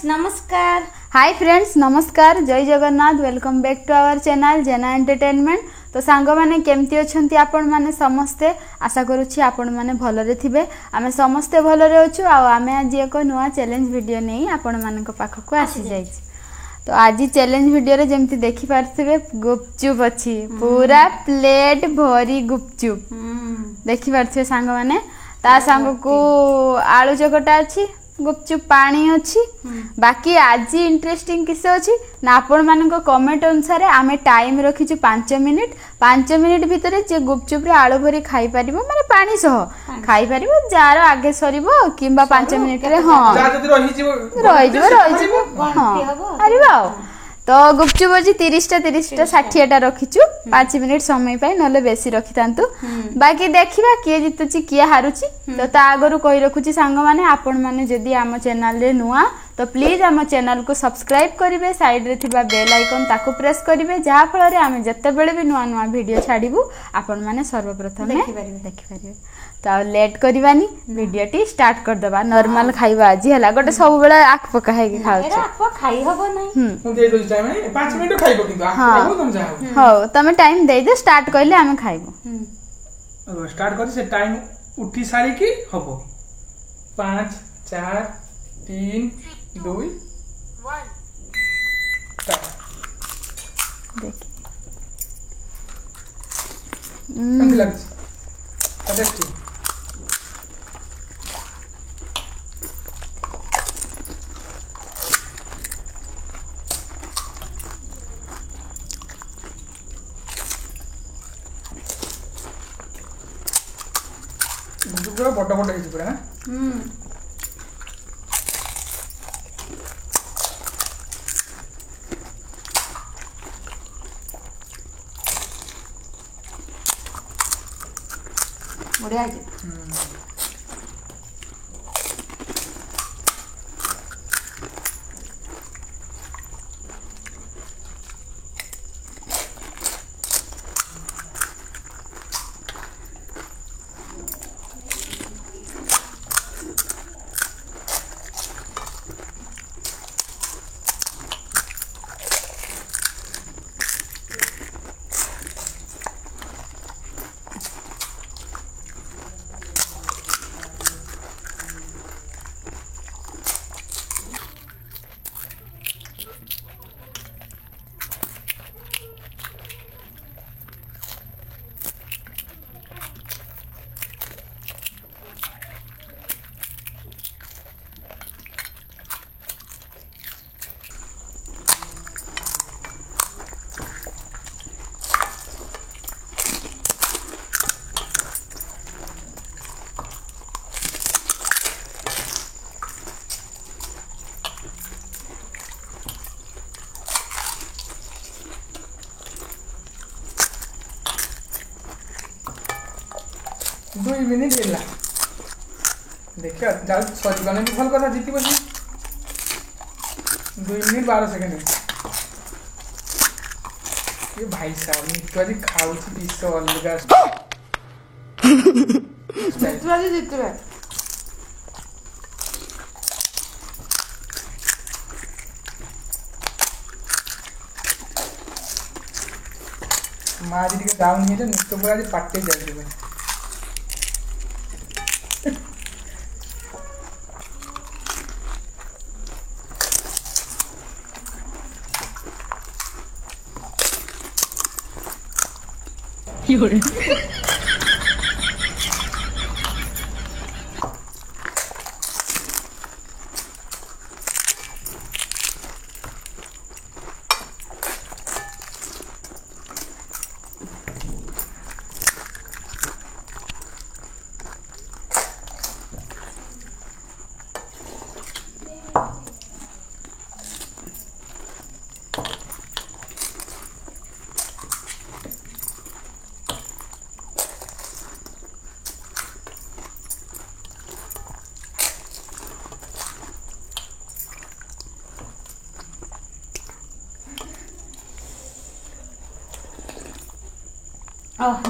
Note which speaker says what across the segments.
Speaker 1: नमस्कार।
Speaker 2: हाय फ्रेंड्स नमस्कार, जय Jagannath. Welcome back to our channel Jena entertainment. तो सांग माने केमती अछंती आपण माने समस्ते, आशा करूछि आपण माने भलरे थिबे। आमे समस्ते भलरे अछु आ आमे आज एक नुवा चैलेंज वीडियो नै आपण माने को पाख को आसी जाई। तो आज चैलेंज वीडियो रे जेमती देखि पारथिबे गुपचुप अछि, पूरा प्लेट भरी गुपचुप देखि पारथिबे सांग माने। ता सांग को आलू चकटा अछि, गुपचुप पानी अच्छी। बाकी आज इंटरेस्टिंग किस अच्छी ना आपण मान कमेंट अनुसार आमे टाइम रखीचु 5 मिनिट। 5 मिनिट भितर जे गुपचुप रे आलू भरी खाई परिबो, माने पानी सह खाई परिबो। जार आगे सरीबो किंबा 5 मिनिट रे हां रही जिवो हां आरिबो। तो गुपचुप अछि 30 टा 60 टा रखीचु 5 मिनिट समय पाई, नले बेसी रखी तांतु। बाकी देखिबा किए जितुची किए हारुची। तो ता आगरु कहि रखुची सांग माने, आपण माने जदी आम चैनल रे नुआ तो प्लीज आम चैनल को सब्सक्राइब करिवे, साइड रे थिबा बेल आइकन ताको प्रेस करिवे, जहा फल रे आमे जत्ते बेले भी नुआ नुआ वीडियो छाडिबु आपण माने सर्वप्रथम देखि परिबे। तो लेट करबानी, वीडियो टी स्टार्ट कर दबा। नॉर्मल खाइबा आज हला, गोटे सब बेले आख पका है कि खाउ छ
Speaker 1: आख खाई हबो नै।
Speaker 3: हम दे दो टाइम 5 मिनिट खाइबो किंतु आख खाइबो तुम जाओ।
Speaker 2: हां तमे टाइम दे दे, स्टार्ट कइले आमे खाइबो।
Speaker 3: स्टार्ट करी से टाइम उठी सारी की हबो 5 4 3 2 1
Speaker 2: देख
Speaker 3: कंदी लागछ टेस्टी। पूरा बड़ बड़ पूरा ना
Speaker 1: बढ़िया है।
Speaker 3: दो मिनिट हेला देखिए जाल सच बने भी भल कथा जीती बसी 2 मिनिट 12 सेकंड। ये भाई साहब निकली खाऊ छी दिस अलगा
Speaker 1: जितवाली जितवे
Speaker 3: मारी टिके डाउन हे निक पूरा जे पाटे जाई दिबे।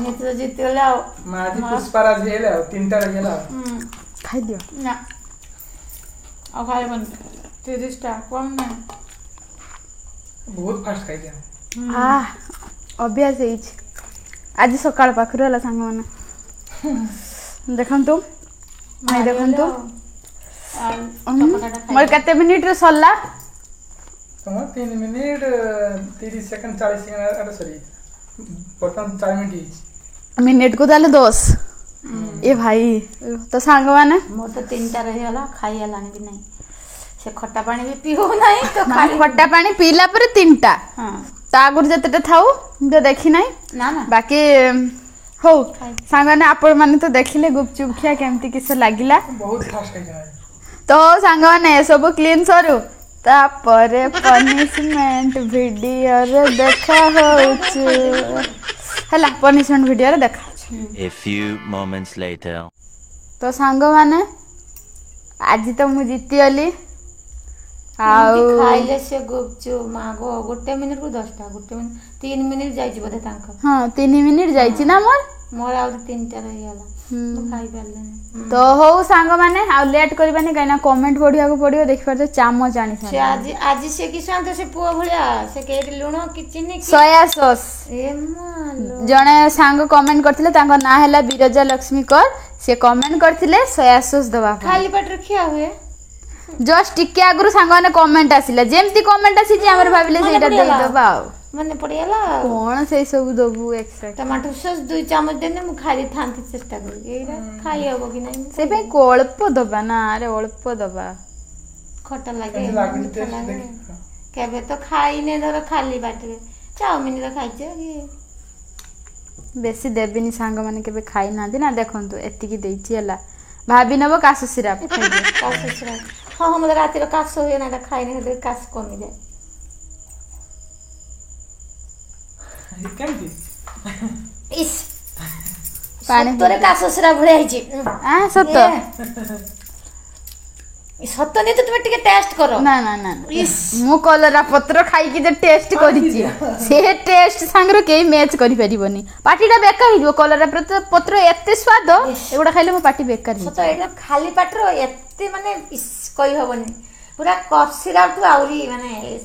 Speaker 1: नित जितला
Speaker 3: माजी पुष्पराज हेला 3टा रहेला
Speaker 2: खाइ दियो
Speaker 1: ना। खाइ बन 30 टा कम ना
Speaker 3: बहुत फास्ट खाई दिया
Speaker 2: अभ्यास ହେଇଛି ଆଜି ସକାଳ ପାଖରୁ ହେଲା ସାଙ୍ଗମାନେ ଦେଖନ୍ତୁ ଭାଇ ଦେଖନ୍ତୁ ମୋର କେତେ ମିନିଟରେ ସରିଲା
Speaker 3: तुम 3 मिनिट 30 सेकंड 40 सेकंड अरे सॉरी बर्तन 4 मिनिट
Speaker 2: मिनिट को ताले 10 ए भाई तो सांगवाने
Speaker 1: मोर तो 3टा रही होला खाई हलानी भी नहीं से खट्टा पानी भी पियो नहीं तो खाली
Speaker 2: खट्टा पानी पीला पर 3टा
Speaker 1: हां
Speaker 2: ता आगुर जतेटा थाउ जो देखि नहीं
Speaker 1: ना ना
Speaker 2: बाकी हो सांगवाने आपण माने तो देखिले गुपचुप खिया केमती किसे लागिला
Speaker 3: बहुत फास्ट खाई दिया
Speaker 2: तो सांगवाने सब क्लीन सरू तापरे पनिशमेंट वीडियो रे देखा होछु हला पनिशमेंट वीडियो रे देखा
Speaker 4: A few moments later.
Speaker 2: तो सांग माने आज तो मु जीती अली
Speaker 1: खाइले से गुपचुप मागो गोटे मिनिट को 10टा गोटे मिनिट 3 मिनिट जाई छी बदे तांका
Speaker 2: हाँ 3 मिनिट जाइछि ना मोर
Speaker 1: मोर आउ 3टा रही होला मु खाई परले
Speaker 2: तो हो सांग माने आ लेट करबानी काइना कमेंट पढिया को पडियो देखि परते चामच जानि
Speaker 1: से आज से कि शांत से पुआ भलिया से केटी लुण कि चीनी कि
Speaker 2: सोया सॉस
Speaker 1: ए मालो
Speaker 2: जणे सांग कमेंट करथिले तांको ना हैला बिरजा लक्ष्मी कर से कमेंट करथिले सोया सॉस दवा
Speaker 1: खाली पेट रखिया हुए
Speaker 2: जस्ट टिके आगरु सांग माने कमेंट आसिला जेमती कमेंट आसी जे हमर भाबिले सेटा देई दबा
Speaker 1: मने पड़ियाला
Speaker 2: कोन से सब दबु एक्स्ट्रा
Speaker 1: टमाटर सॉस 2 चामच देने मु खाली थांती चेष्टा करी एरा खाई हबो कि नहीं
Speaker 2: से पे कोळप दबा ना अरे ओळप दबा
Speaker 1: खट्टा लागे
Speaker 3: कैसे लागे
Speaker 1: मीठा
Speaker 3: टेस्ट
Speaker 1: लागे।
Speaker 3: देखी
Speaker 1: केबे तो खाई ने धर खाली बाटरे चाउमीन रे खाइछे कि
Speaker 2: बेसी देबिनी सांग माने केबे खाई नांदी ना देखंतु एतिकी देइछि हला भाबी नबो कासु सिराप
Speaker 1: कासरा हां हम रात रे कास होय ना खाई ने दे कास कमी जाए
Speaker 3: ये केमती
Speaker 1: इस
Speaker 2: पानी
Speaker 1: तोरे कासरा भळे आइछि
Speaker 2: आ सत
Speaker 1: सत्य नहीं तो तुम्हें टिके टेस्ट करो
Speaker 2: ना ना ना
Speaker 1: इस
Speaker 2: मु कलरा पत्र खाई कि जे टेस्ट करिछि से टेस्ट सांगरो के मैच करि परिबनी पाटीटा बेकार हिजो कलरा पत्र एते स्वाद एगुडा खाइले मो पाटी बेकार
Speaker 1: सत एटा खाली पाटरो एते माने इस कहि हबनी पूरा कपसिरा तू आउरी माने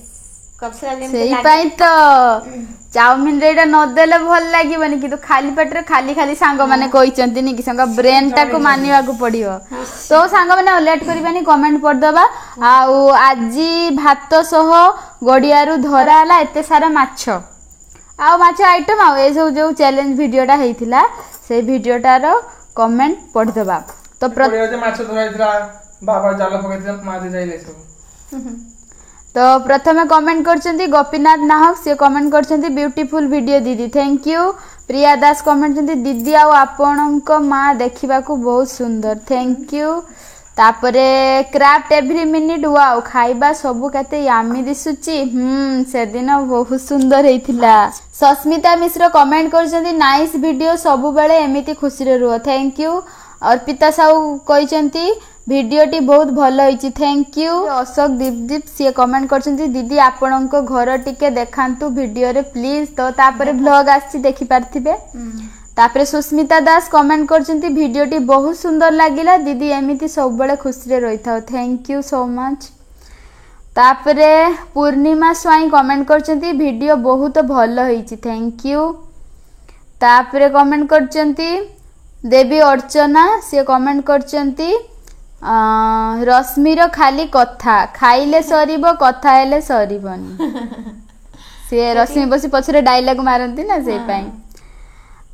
Speaker 1: कपसिरा लेम
Speaker 2: सेई पाई तो चाउमिन रेडा न देले भल लागिबनी कि तो खाली पेटरे खाली खाली सांग माने कहिचंती नि कि संग ब्रेन टा को मानिवा को पड़ियो तो सांग माने लेट करबानी कमेंट पड़ दबा आ आजी भात सह गडियारु धरा हला एते सारा माछ आ माछ आइटम आ ए जो चैलेंज वीडियोटा हेइथिला से वीडियोटार कमेंट पड़ दबा तो
Speaker 3: पड़ियो जे माछ धराइतरा बाबा जाल पकैते मार जाइले सब
Speaker 2: तो प्रथमे कमेंट करछंती गोपीनाथ नाहक से कमेंट करछंती ब्यूटीफुल वीडियो दीदी thank you Priya Das comment करछंती दीदी आ आपणक मां देखिबा को बहुत सुंदर थैंक यू तापरे क्राफ्ट एवरी मिनिट वाओ खाइबा सबु केते यामी दिसुची से दिन बहुत सुंदर हेइथिला सस्मिता मिश्र कमेंट करछंती नाइस वीडियो सबु बेले एमिति खुशी रे रुह थैंक यू अर्पिता साहू कहिचंती वीडियोटी बहुत भल होइची थैंक यू अशोक दीपदीप सी कमेंट करछंती दीदी आपणको घर टिके देखांतु वीडियो रे प्लीज तो तापरे व्लॉग आछि देखि पारथिबे तापरे सुस्मिता दास कमेंट करछंती वीडियोटी बहुत सुंदर लागिला दीदी एमिति सब बेले खुशी रे रहिथाओ थैंक यू सो मच तापरे पूर्णिमा स्वाई कमेंट करछंती वीडियो बहुत भल होइची थैंक यू तापरे कमेंट करछंती देवी अर्चना से कमेंट करछंती रश्मिर खाली कथा खाइले सरीबो कथा हेले सरीबनी से रश्मि बसी पछरे डायलॉग मारंती ना से पई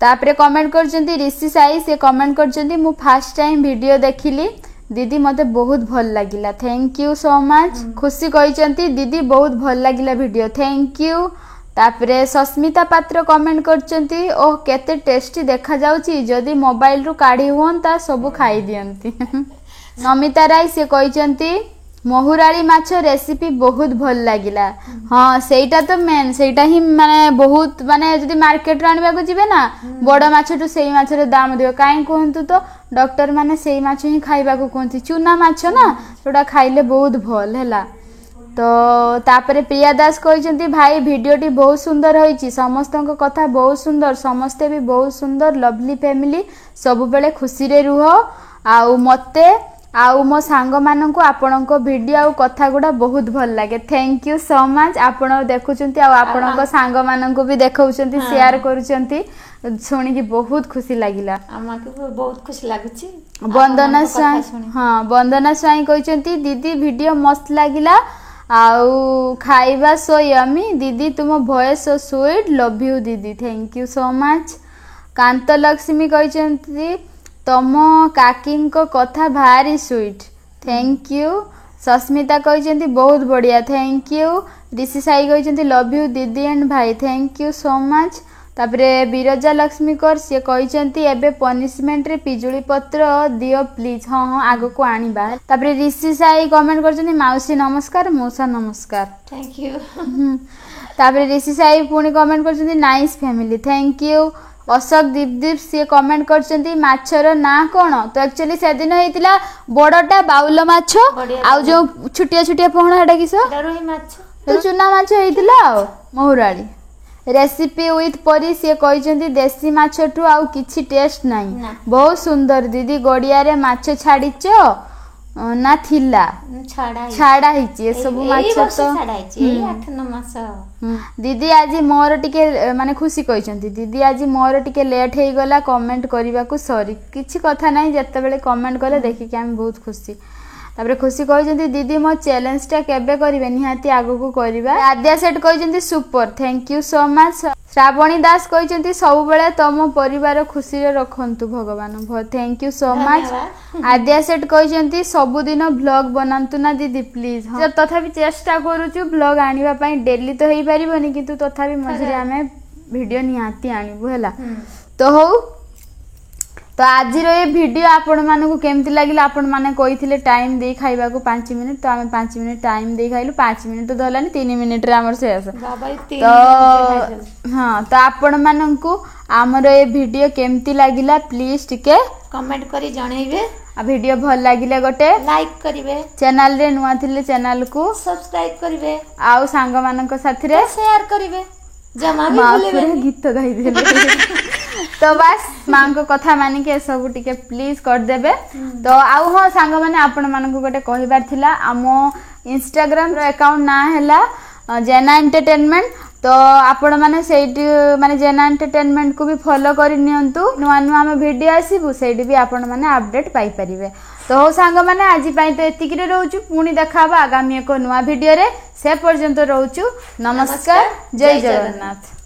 Speaker 2: तापरे कमेंट करछंती ऋषि साई से कमेंट करछंती मु फर्स्ट टाइम वीडियो देखिली दीदी मते बहुत भल लागिला थैंक यू सो मच खुशी कहिचंती दीदी बहुत भल लागिला वीडियो थैंक यू तापरे सस्मिता पात्र कमेंट करछंती ओ केते टेस्टी देखा जाउची जदी मोबाइल रु काढी होंता सब खाई दियंती नमिता राय से कहिचंती महुराली माछ रेसिपी बहुत भल लागिला हाँ सेटा तो मेन सेटा ही माने बहुत माने जदी मार्केट रे आनिबा को जिवे ना बड़ माछ टु सेई माछ रे दाम दियो काई कहंतु तो डॉक्टर माने सेई माछ ही खाइबा को कहंती चूना माछ ना तोडा खाइले बहुत भल हैला तो तापरे प्रिया दास कहिचंती भाई वीडियोटी बहुत सुंदर होईची समस्तक कथा बहुत सुंदर समस्ते भी बहुत सुंदर लवली फैमिली सब बेले खुशी रे रुहो आ मते आउ मो सांग माननकु आपणको वीडियो आ कथा गुडा बहुत भल लागे थैंक यू सो मच आपण देखुचंती आ आपणको सांग माननकु भी देखौचंती शेयर करूचंती सुनी की बहुत खुशी लागिला
Speaker 1: हमके बहुत खुशी लागुची
Speaker 2: वंदना साई हां वंदना साई कहचंती दीदी वीडियो मस्त लागिला आउ खाइबा सो यमी दीदी तुम voice so sweet love you दीदी thank you so much Kant Lakshmi कहचंती तम काकी को कथा भारी स्वीट थैंक यू सस्मिता कहचंती बहुत बढ़िया थैंक यू ऋषि साई कहचंती लव यू दीदी एंड भाई थैंक यू सो मच तापरे बिरजा लक्ष्मी कर से कहचंती एबे पनिशमेंट रे पिजुली पत्र दियो प्लीज हां हां आगो को आनीबा तापरे ऋषि साई कमेंट करचंती माउसी नमस्कार मौसा नमस्कार
Speaker 1: थैंक यू
Speaker 2: तापरे ऋषि साई पुणी कमेंट करचंती nice family thank you Ashok Deepdeep सी कमेंट करचंती माछर ना कोन तो एक्चुअली से दिन हेतिला बडटा बाउल माछ आ जो छुटिया छुटिया पहणा हेडा किसो
Speaker 1: रोही माछ
Speaker 2: तो चुना माछ हेतिला मोहुराली रेसिपी विथ परी से कहचंती देसी माछ टू आउ किछि टेस्ट नाही बहुत सुंदर दीदी गडिया रे माछ छाडिच ना थिला छाड़ा हिची ए सब माछ तो
Speaker 1: छाड़ा हिची 8-9 मास
Speaker 2: दीदी आज मोर टिके माने खुशी कहचंती दीदी आज मोर टिके लेट हे गला कमेंट करबा को सॉरी किछि कथा नाही जत्ते बेले कमेंट कले देखि के हम बहुत खुशी तापरे खुशी कहचंती दीदी मो चैलेंज टा केबे करिवे निहाती आगो को करबा आद्या सेट कहचंती super thank you so much Shravani Das कहचंती सब बेले तम परिवार खुशी रे रखंतु भगवान thank you so much Adya Set कहचंती सब दिन व्लॉग बनांतु ना दीदी प्लीज हाँ तथापि चेष्टा करूछु व्लॉग आनिबा पई डेली तो हेई परिबनी किंतु तथापि मझरे हमें वीडियो निहाती आनिबु हैला तो हो तो आज ये वीडियो आपण मानकु केमति लागिला आपण माने कहिथिले टाइम दे खाइबा को 5 मिनिट तो हम 5 मिनिट टाइम दे खाइलु 5 मिनिट तो धलानी 3 मिनिट रे हमर शेष तो हां तो आपण मानकु हमर ये वीडियो केमति लागिला प्लीज टिके
Speaker 1: कमेंट करी जणैबे
Speaker 2: आ वीडियो भल लागिले गोटे
Speaker 1: लाइक करिवे चैनल
Speaker 2: रे नुआ थिले चैनल को
Speaker 1: सब्सक्राइब करिवे
Speaker 2: आउ सांग मानक साथी रे
Speaker 1: शेयर करिवे जमा भी भूलेबे
Speaker 2: गीत गाई देले तो बस मां को कथा मानी के सब टिके प्लीज कर देबे तो आउ हो सांग माने आपण मानकु गोटे कहिबार थिला आमो इंस्टाग्राम रो अकाउंट ना हैला जेना एंटरटेनमेंट तो आपण माने सेठी माने जेना एंटरटेनमेंट को भी फॉलो करि नियंतु नुआ नुआ हम वीडियो आसीबु सेठी भी आपण माने अपडेट पाई परिबे तो हो सांग माने आज पई तो एतिकी रे रहउचु पुनी देखाबा आगामी एको नुआ वीडियो रे से पर्यंत रहउचु नमस्कार जय जगन्नाथ।